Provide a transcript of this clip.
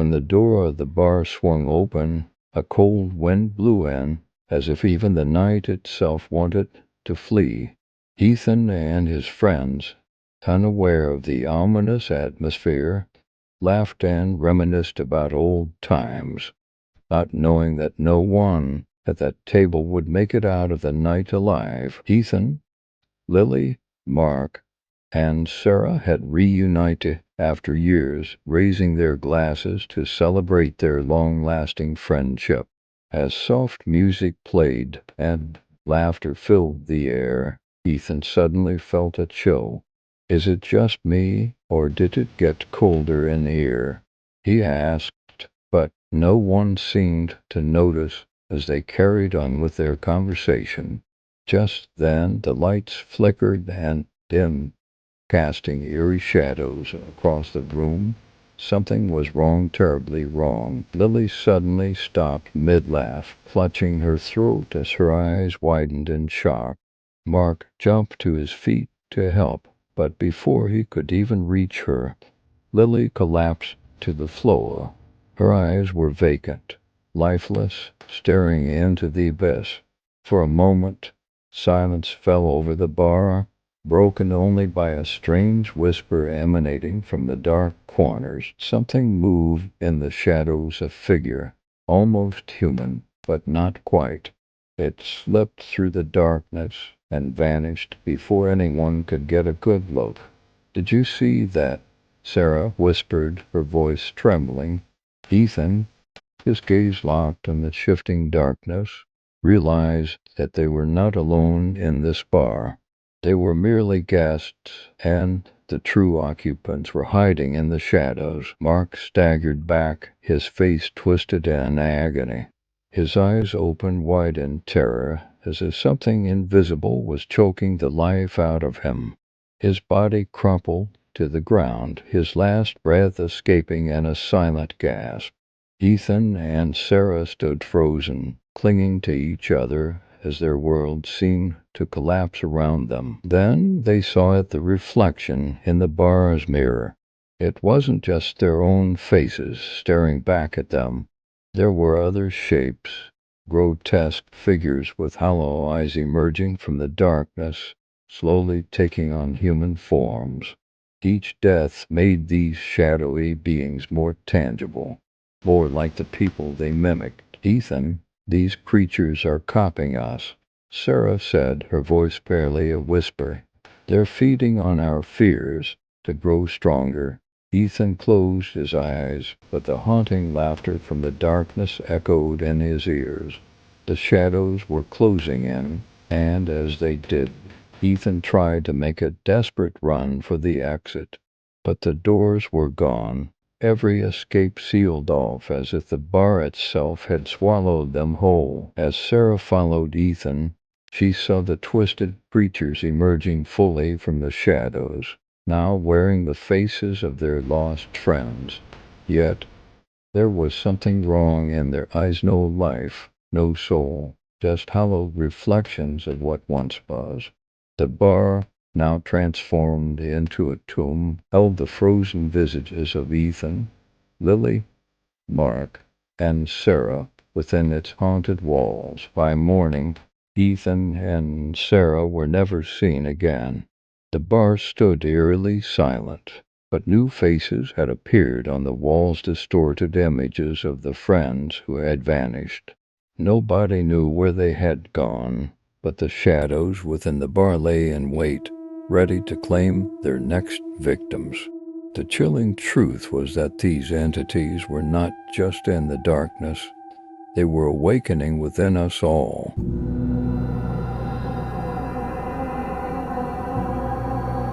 When the door of the bar swung open, a cold wind blew in, as if even the night itself wanted to flee. Ethan and his friends, unaware of the ominous atmosphere, laughed and reminisced about old times, not knowing that no one at that table would make it out of the night alive. Ethan, Lily, Mark, and Sarah had reunited after years, raising their glasses to celebrate their long-lasting friendship. As soft music played and laughter filled the air, Ethan suddenly felt a chill. "Is it just me, or did it get colder in here?" he asked, but no one seemed to notice as they carried on with their conversation. Just then the lights flickered and dimmed, casting eerie shadows across the room. Something was wrong, terribly wrong. Lily suddenly stopped mid-laugh, clutching her throat as her eyes widened in shock. Mark jumped to his feet to help, but before he could even reach her, Lily collapsed to the floor. Her eyes were vacant, lifeless, staring into the abyss. For a moment, silence fell over the bar, broken only by a strange whisper emanating from the dark corners. Something moved in the shadows, a figure, almost human, but not quite. It slipped through the darkness and vanished before anyone could get a good look. "Did you see that?" Sarah whispered, her voice trembling. Ethan, his gaze locked on the shifting darkness, realized that they were not alone in this bar. They were merely guests, and the true occupants were hiding in the shadows. Mark staggered back, his face twisted in agony. His eyes opened wide in terror, as if something invisible was choking the life out of him. His body crumpled to the ground, his last breath escaping in a silent gasp. Ethan and Sarah stood frozen, clinging to each other as their world seemed to collapse around them. Then they saw it, the reflection in the bar's mirror. It wasn't just their own faces staring back at them. There were other shapes, grotesque figures with hollow eyes emerging from the darkness, slowly taking on human forms. Each death made these shadowy beings more tangible, more like the people they mimicked. "Ethan, these creatures are copying us," Sarah said, her voice barely a whisper. "They're feeding on our fears to grow stronger." Ethan closed his eyes, but the haunting laughter from the darkness echoed in his ears. The shadows were closing in, and as they did, Ethan tried to make a desperate run for the exit, but the doors were gone, every escape sealed off, as if the bar itself had swallowed them whole. As Sarah followed Ethan, she saw the twisted creatures emerging fully from the shadows, now wearing the faces of their lost friends. Yet there was something wrong in their eyes, no life, no soul, just hollow reflections of what once was. The bar, now transformed into a tomb, held the frozen visages of Ethan, Lily, Mark, and Sarah within its haunted walls. By morning, Ethan and Sarah were never seen again. The bar stood eerily silent, but new faces had appeared on the walls, distorted images of the friends who had vanished. Nobody knew where they had gone, but the shadows within the bar lay in wait, ready to claim their next victims. The chilling truth was that these entities were not just in the darkness, they were awakening within us all.